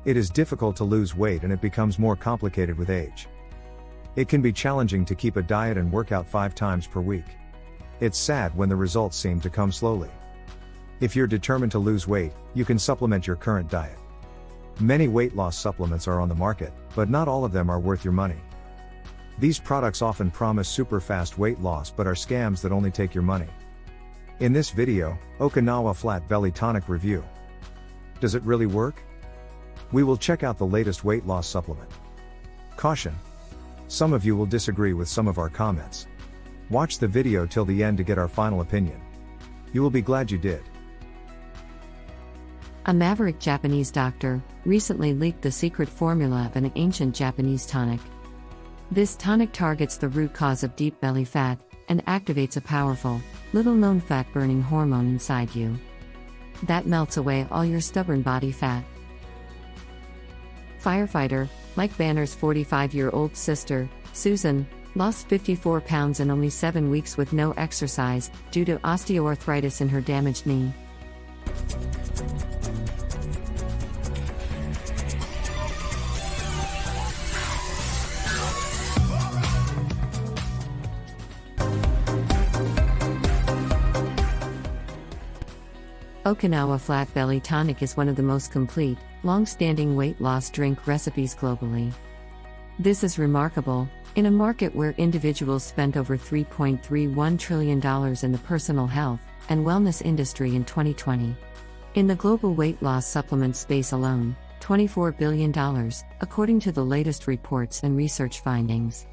It is difficult to lose weight and it becomes more complicated with age. It can be challenging to keep a diet and work out 5 times per week. It's sad when the results seem to come slowly. If you're determined to lose weight, you can supplement your current diet. Many weight loss supplements are on the market, but not all of them are worth your money. These products often promise super fast weight loss but are scams that only take your money. In this video, Okinawa Flat Belly Tonic Review. Does it really work? We will check out the latest weight loss supplement. Caution. Some of you will disagree with some of our comments. Watch the video till the end to get our final opinion. You will be glad you did. A maverick Japanese doctor recently leaked the secret formula of an ancient Japanese tonic. This tonic targets the root cause of deep belly fat and activates a powerful, little-known fat-burning hormone inside you that melts away all your stubborn body fat. Firefighter Mike Banner's 45-year-old sister, Susan, lost 54 pounds in only 7 weeks with no exercise due to osteoarthritis in her damaged knee. Okinawa Flat Belly Tonic is one of the most complete, long-standing weight loss drink recipes globally. This is remarkable, in a market where individuals spent over $3.31 trillion in the personal health and wellness industry in 2020. In the global weight loss supplement space alone, $24 billion, according to the latest reports and research findings.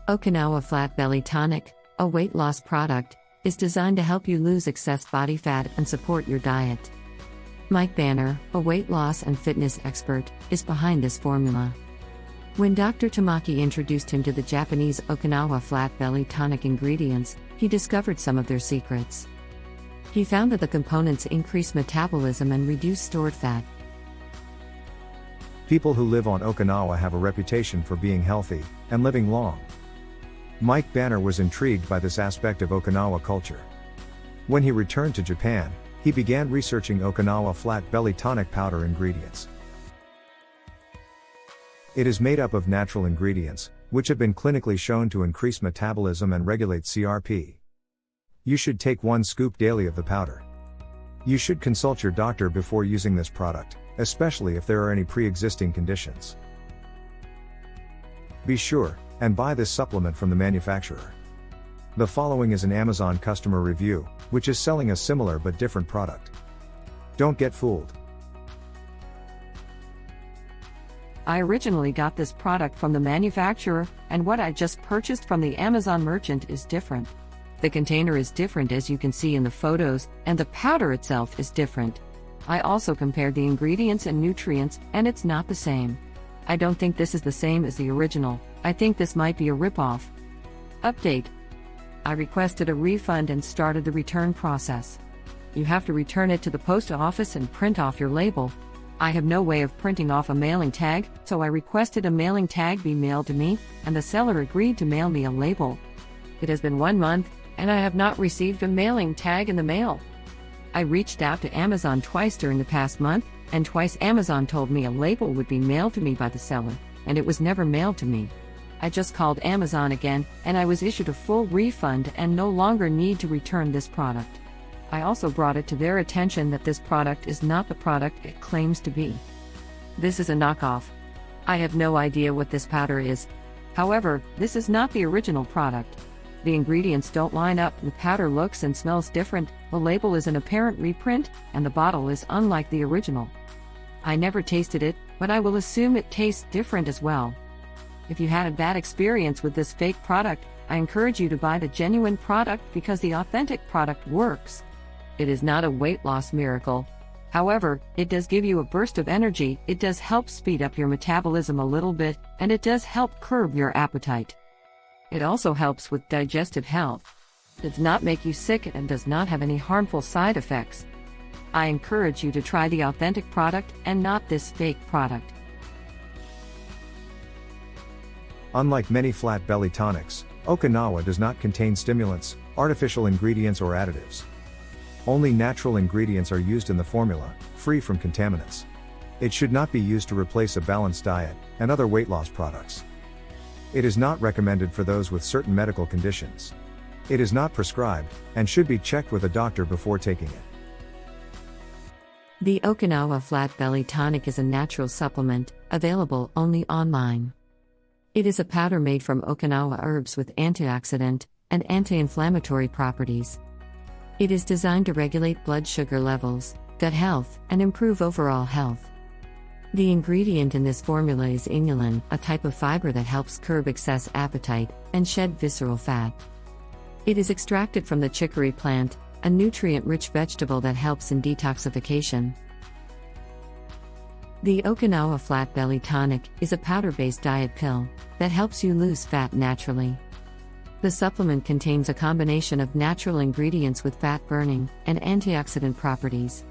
Okinawa Flat Belly Tonic, a weight loss product, is designed to help you lose excess body fat and support your diet. Mike Banner, a weight loss and fitness expert, is behind this formula. When Dr. Tamaki introduced him to the Japanese Okinawa Flat Belly Tonic ingredients, he discovered some of their secrets. He found that the components increase metabolism and reduce stored fat. People who live on Okinawa have a reputation for being healthy and living long. Mike Banner was intrigued by this aspect of Okinawa culture. When he returned to Japan, he began researching Okinawa Flat Belly Tonic Powder ingredients. It is made up of natural ingredients, which have been clinically shown to increase metabolism and regulate CRP. You should take 1 scoop daily of the powder. You should consult your doctor before using this product, especially if there are any pre-existing conditions. Be sure and buy this supplement from the manufacturer. The following is an Amazon customer review, which is selling a similar but different product. Don't get fooled. I originally got this product from the manufacturer, and what I just purchased from the Amazon merchant is different. The container is different as you can see in the photos, and the powder itself is different. I also compared the ingredients and nutrients, and it's not the same. I don't think this is the same as the original. I think this might be a ripoff. Update. I requested a refund and started the return process. You have to return it to the post office and print off your label. I have no way of printing off a mailing tag, so I requested a mailing tag be mailed to me, and the seller agreed to mail me a label. It has been 1 month, and I have not received a mailing tag in the mail. I reached out to Amazon twice during the past month, and twice Amazon told me a label would be mailed to me by the seller, and it was never mailed to me. I just called Amazon again, and I was issued a full refund and no longer need to return this product. I also brought it to their attention that this product is not the product it claims to be. This is a knockoff. I have no idea what this powder is. However, this is not the original product. The ingredients don't line up, the powder looks and smells different, the label is an apparent reprint, and the bottle is unlike the original. I never tasted it, but I will assume it tastes different as well. If you had a bad experience with this fake product, I encourage you to buy the genuine product because the authentic product works. It is not a weight loss miracle. However, it does give you a burst of energy, it does help speed up your metabolism a little bit, and it does help curb your appetite. It also helps with digestive health. It does not make you sick and does not have any harmful side effects. I encourage you to try the authentic product and not this fake product. Unlike many flat belly tonics, Okinawa does not contain stimulants, artificial ingredients or additives. Only natural ingredients are used in the formula, free from contaminants. It should not be used to replace a balanced diet and other weight loss products. It is not recommended for those with certain medical conditions. It is not prescribed and should be checked with a doctor before taking it. The Okinawa Flat Belly Tonic is a natural supplement, available only online. It is a powder made from Okinawa herbs with antioxidant and anti-inflammatory properties. It is designed to regulate blood sugar levels, gut health, and improve overall health. The ingredient in this formula is inulin, a type of fiber that helps curb excess appetite and shed visceral fat. It is extracted from the chicory plant, a nutrient-rich vegetable that helps in detoxification. The Okinawa Flat Belly Tonic is a powder-based diet pill that helps you lose fat naturally. The supplement contains a combination of natural ingredients with fat-burning and antioxidant properties.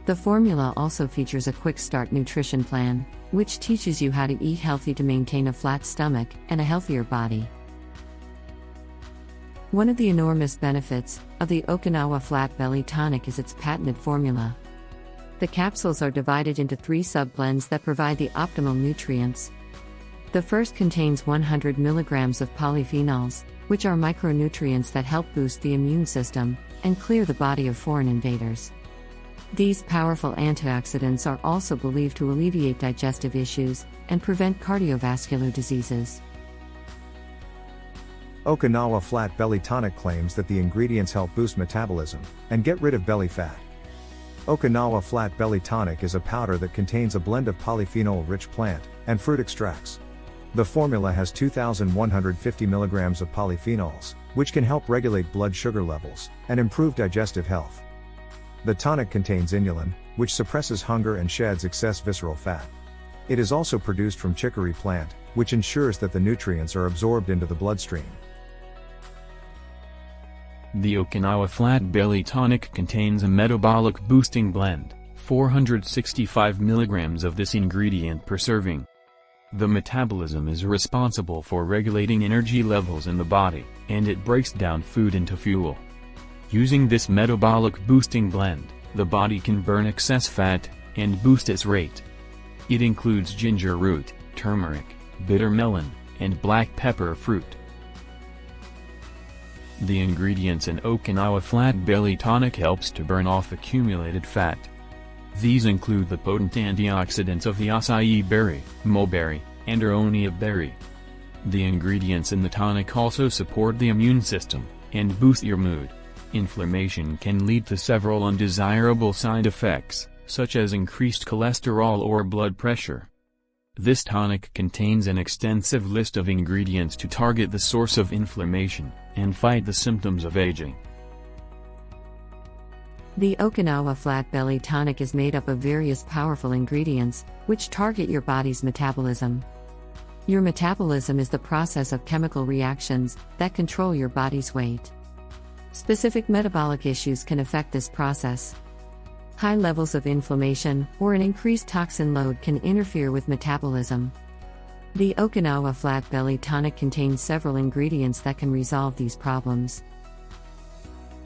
The formula also features a quick start nutrition plan, which teaches you how to eat healthy to maintain a flat stomach and a healthier body. One of the enormous benefits of the Okinawa Flat Belly Tonic is its patented formula. The capsules are divided into 3 sub-blends that provide the optimal nutrients. The first contains 100 mg of polyphenols, which are micronutrients that help boost the immune system and clear the body of foreign invaders. These powerful antioxidants are also believed to alleviate digestive issues and prevent cardiovascular diseases. Okinawa Flat Belly Tonic claims that the ingredients help boost metabolism and get rid of belly fat. Okinawa Flat Belly Tonic is a powder that contains a blend of polyphenol-rich plant and fruit extracts. The formula has 2,150 mg of polyphenols, which can help regulate blood sugar levels and improve digestive health. The tonic contains inulin, which suppresses hunger and sheds excess visceral fat. It is also produced from chicory plant, which ensures that the nutrients are absorbed into the bloodstream. The Okinawa Flat Belly Tonic contains a metabolic boosting blend, 465 mg of this ingredient per serving. The metabolism is responsible for regulating energy levels in the body, and it breaks down food into fuel. Using this metabolic boosting blend, the body can burn excess fat and boost its rate. It includes ginger root, turmeric, bitter melon, and black pepper fruit. The ingredients in Okinawa Flat Belly Tonic helps to burn off accumulated fat. These include the potent antioxidants of the acai berry, mulberry, and aronia berry. The ingredients in the tonic also support the immune system and boost your mood. Inflammation can lead to several undesirable side effects, such as increased cholesterol or blood pressure. This tonic contains an extensive list of ingredients to target the source of inflammation and fight the symptoms of aging. The Okinawa Flat Belly Tonic is made up of various powerful ingredients, which target your body's metabolism. Your metabolism is the process of chemical reactions that control your body's weight. Specific metabolic issues can affect this process. High levels of inflammation or an increased toxin load can interfere with metabolism. The Okinawa Flat Belly Tonic contains several ingredients that can resolve these problems.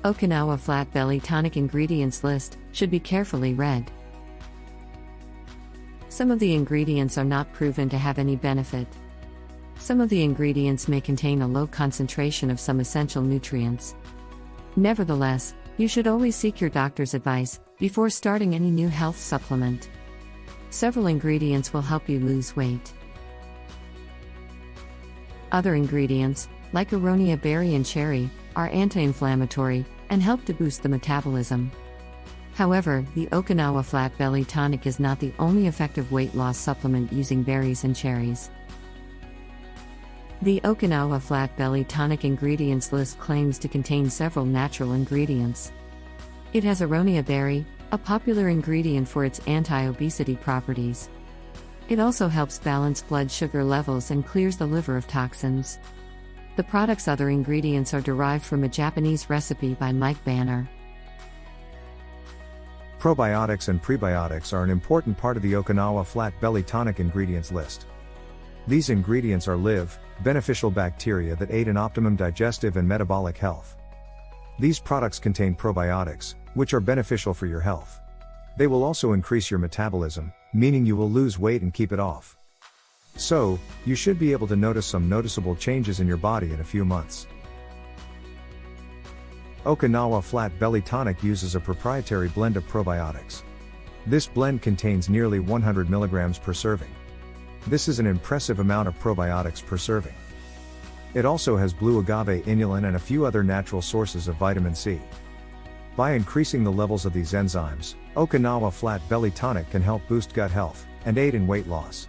Okinawa Flat Belly Tonic ingredients list should be carefully read. Some of the ingredients are not proven to have any benefit. Some of the ingredients may contain a low concentration of some essential nutrients. Nevertheless, you should always seek your doctor's advice before starting any new health supplement. Several ingredients will help you lose weight. Other ingredients, like aronia berry and cherry, are anti-inflammatory and help to boost the metabolism. However, the Okinawa Flat Belly Tonic is not the only effective weight loss supplement using berries and cherries. The Okinawa Flat Belly Tonic ingredients list claims to contain several natural ingredients. It has aronia berry, a popular ingredient for its anti-obesity properties. It also helps balance blood sugar levels and clears the liver of toxins. The product's other ingredients are derived from a Japanese recipe by Mike Banner. Probiotics and prebiotics are an important part of the Okinawa Flat Belly Tonic ingredients list. These ingredients are live, beneficial bacteria that aid in optimum digestive and metabolic health. These products contain probiotics, which are beneficial for your health. They will also increase your metabolism, meaning you will lose weight and keep it off. So, you should be able to notice some noticeable changes in your body in a few months. Okinawa Flat Belly Tonic uses a proprietary blend of probiotics. This blend contains nearly 100 mg per serving. This is an impressive amount of probiotics per serving. It also has blue agave inulin and a few other natural sources of vitamin C. By increasing the levels of these enzymes, Okinawa Flat Belly Tonic can help boost gut health and aid in weight loss.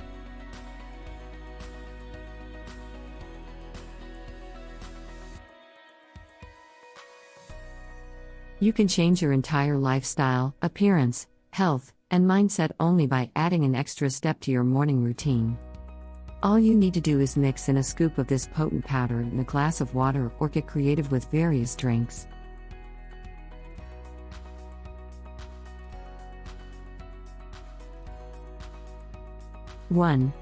You can change your entire lifestyle, appearance, health, and mindset only by adding an extra step to your morning routine. All you need to do is mix in a scoop of this potent powder in a glass of water or get creative with various drinks. One.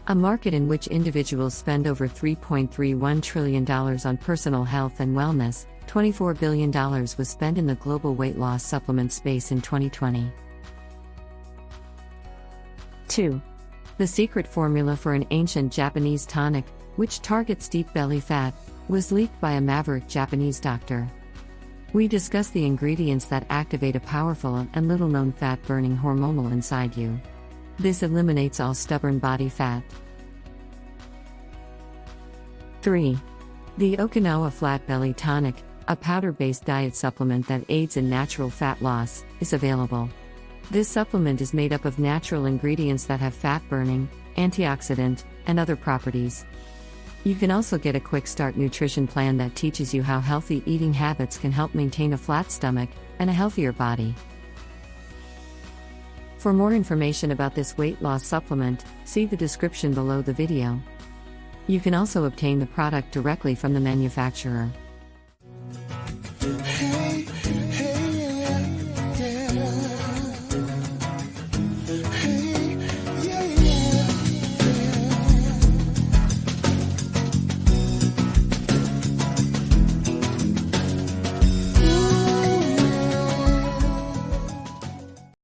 A market in which individuals spend over $3.31 trillion on personal health and wellness. $24 billion was spent in the global weight loss supplement space in 2020. 2. The secret formula for an ancient Japanese tonic, which targets deep belly fat, was leaked by a maverick Japanese doctor. We discuss the ingredients that activate a powerful and little-known fat-burning hormonal inside you. This eliminates all stubborn body fat. 3. The Okinawa Flat Belly Tonic, a powder-based diet supplement that aids in natural fat loss, is available. This supplement is made up of natural ingredients that have fat-burning, antioxidant, and other properties. You can also get a quick start nutrition plan that teaches you how healthy eating habits can help maintain a flat stomach and a healthier body. For more information about this weight loss supplement, see the description below the video. You can also obtain the product directly from the manufacturer.